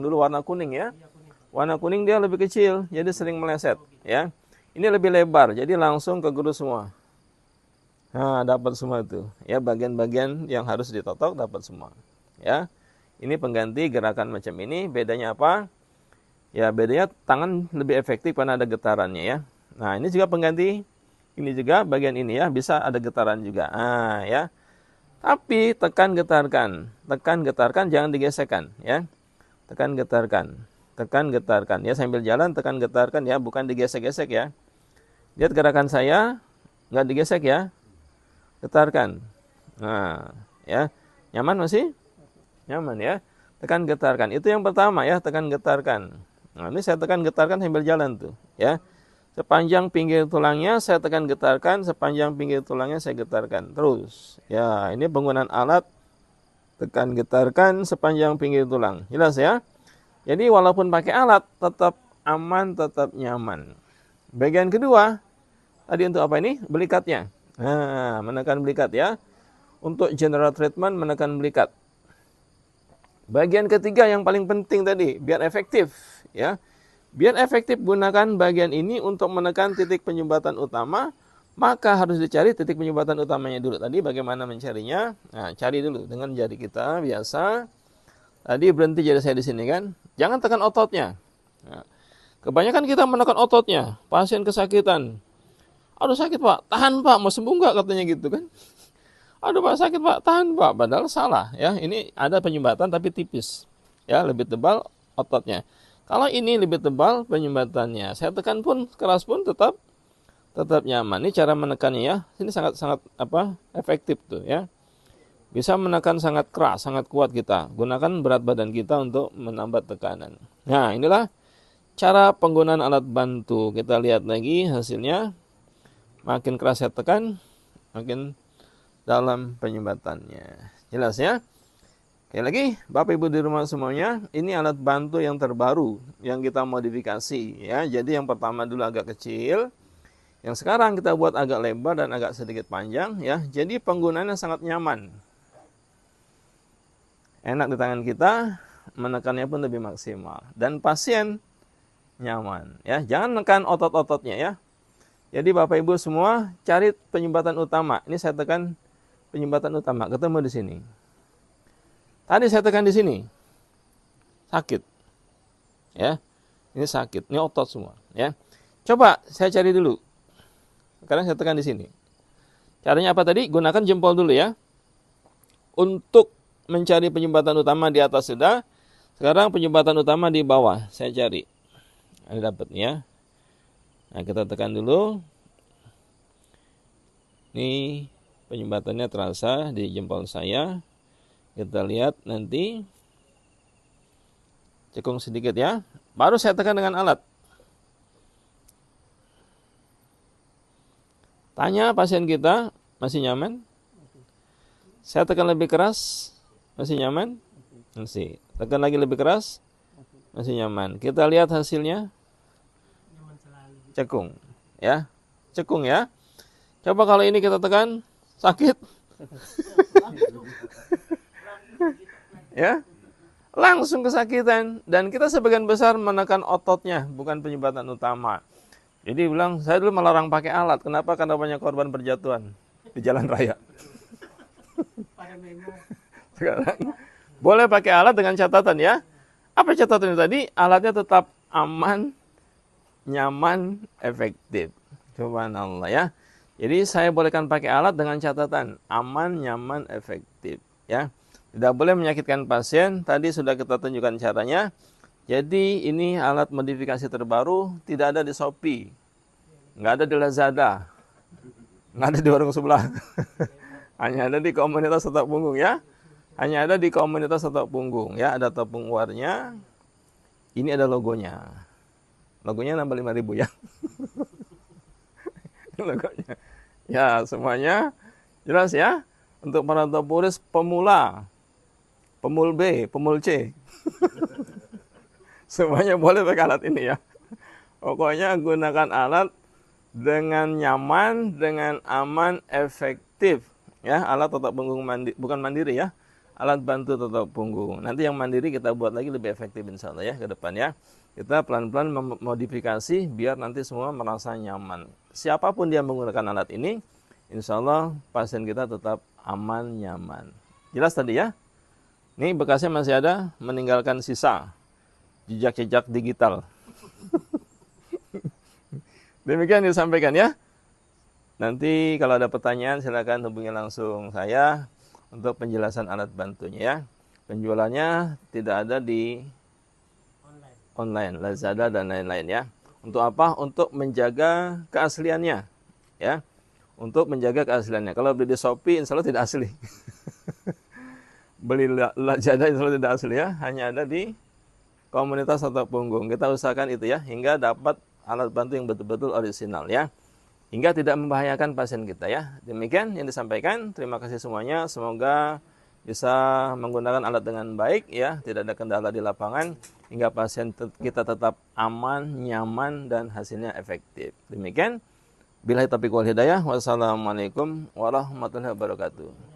yang dulu warna kuning ya. Warna kuning dia lebih kecil, jadi sering meleset ya. Ini lebih lebar, jadi langsung ke guru semua. Nah, dapat semua itu. Ya, bagian-bagian yang harus ditotok dapat semua. Ya. Ini pengganti gerakan macam ini, bedanya apa? Ya, bedanya tangan lebih efektif karena ada getarannya ya. Nah, ini juga pengganti. Ini juga bagian ini ya, bisa ada getaran juga. Nah, ya. Tapi tekan getarkan. Tekan getarkan, jangan digesekkan ya. Tekan getarkan. Tekan getarkan ya, sambil jalan tekan getarkan ya, bukan digesek-gesek ya. Lihat gerakan saya, nggak digesek ya. Getarkan. Nah, ya. Nyaman masih? Nyaman ya. Tekan getarkan. Itu yang pertama ya, tekan getarkan. Nah, ini saya tekan getarkan sambil jalan tuh, ya. Sepanjang pinggir tulangnya saya tekan getarkan, sepanjang pinggir tulangnya saya getarkan. Terus. Ya, ini penggunaan alat tekan getarkan sepanjang pinggir tulang. Jelas ya? Jadi walaupun pakai alat tetap aman, tetap nyaman. Bagian kedua, tadi untuk apa ini? Belikatnya. Nah, menekan belikat ya. Untuk general treatment menekan belikat. Bagian ketiga yang paling penting tadi, biar efektif ya. Biar efektif gunakan bagian ini untuk menekan titik penyumbatan utama, maka harus dicari titik penyumbatan utamanya dulu. Tadi bagaimana mencarinya? Nah, cari dulu dengan jari kita biasa. Tadi berhenti jari saya di sini kan. Jangan tekan ototnya. Nah, kebanyakan kita menekan ototnya. Pasien kesakitan. Aduh sakit pak, tahan pak, mau sembuh nggak katanya gitu kan. Aduh pak sakit pak, tahan pak. Padahal salah ya. Ini ada penyumbatan tapi tipis. Ya, lebih tebal ototnya. Kalau ini lebih tebal penyumbatannya. Saya tekan pun, keras pun tetap nyaman. Ini cara menekannya ya. Ini sangat efektif tuh ya. Bisa menekan sangat keras, sangat kuat kita. Gunakan berat badan kita untuk menambah tekanan. Nah, inilah cara penggunaan alat bantu. Kita lihat lagi hasilnya. Makin keras saya tekan, makin dalam penyumbatannya. Jelas ya? Oke lagi, Bapak Ibu di rumah semuanya, ini alat bantu yang terbaru yang kita modifikasi ya. Jadi yang pertama dulu agak kecil, yang sekarang kita buat agak lebar dan agak sedikit panjang ya. Jadi penggunaannya sangat nyaman. Enak di tangan kita, menekannya pun lebih maksimal dan pasien nyaman ya. Jangan menekan otot-ototnya ya. Jadi Bapak Ibu semua cari penyumbatan utama. Ini saya tekan penyumbatan utama, ketemu di sini. Tadi saya tekan di sini. Sakit. Ya. Ini sakit, ini otot semua, ya. Coba saya cari dulu. Sekarang saya tekan di sini. Caranya apa tadi? Gunakan jempol dulu ya. Untuk mencari penyumbatan utama di atas sudah. Sekarang penyumbatan utama di bawah. Saya cari. Ini dapat ya. Nah, kita tekan dulu. Ini penyumbatannya terasa di jempol saya. Kita lihat nanti. Cekung sedikit ya. Baru saya tekan dengan alat. Tanya pasien kita, masih nyaman? Saya tekan lebih keras, masih nyaman? Masih. Tekan lagi lebih keras, masih nyaman. Kita lihat hasilnya. Cekung, ya. Cekung ya. Coba kalau ini kita tekan, sakit. Ya. Langsung kesakitan. Dan kita sebagian besar menekan ototnya, bukan penyumbatan utama. Jadi bilang, saya dulu melarang pakai alat. Kenapa? Karena banyak korban berjatuhan di jalan raya. Sekarang boleh pakai alat dengan catatan ya. Apa catatannya tadi? Alatnya tetap aman, nyaman, efektif. Subhanallah ya. Jadi saya bolehkan pakai alat dengan catatan aman, nyaman, efektif ya. Tidak boleh menyakitkan pasien. Tadi sudah kita tunjukkan caranya. Jadi ini alat modifikasi terbaru, tidak ada di Shopee, nggak ada di Lazada, nggak ada di warung sebelah. Hanya ada di komunitas otak punggung ya. Hanya ada di komunitas otak punggung ya. Ada tepung uarnya. Ini ada logonya. Logonya nambah 5.000 ya. Logonya. Ya semuanya jelas ya. Untuk para topuris pemula, pemul B, pemul C. Semuanya boleh pakai alat ini ya. Pokoknya gunakan alat dengan nyaman, dengan aman, efektif. Ya, alat otak punggung bukan mandiri ya. alat bantu tetap punggung. Nanti yang mandiri kita buat lagi lebih efektif insya Allah ya ke depan ya. Kita pelan-pelan memodifikasi biar nanti semua merasa nyaman. Siapapun dia menggunakan alat ini, insya Allah pasien kita tetap aman, nyaman. Jelas tadi ya? Ini bekasnya masih ada, meninggalkan sisa jejak-jejak digital. Demikian disampaikan ya. Nanti kalau ada pertanyaan silakan hubungi langsung saya untuk penjelasan alat bantunya ya. Penjualannya tidak ada di online, Lazada dan lain-lain ya. Untuk apa? Untuk menjaga keasliannya ya. Untuk menjaga keasliannya. Kalau beli di Shopee insya Allah tidak asli. Beli Lazada insya Allah tidak asli ya. Hanya ada di komunitas atau punggung. Kita usahakan itu ya hingga dapat alat bantu yang betul-betul orisinal ya. Hingga tidak membahayakan pasien kita ya. Demikian yang disampaikan. Terima kasih semuanya. Semoga bisa menggunakan alat dengan baik ya. Tidak ada kendala di lapangan. Hingga pasien kita tetap aman, nyaman, dan hasilnya efektif. Demikian. Billahi taufiq wal hidayah. Wassalamualaikum warahmatullahi wabarakatuh.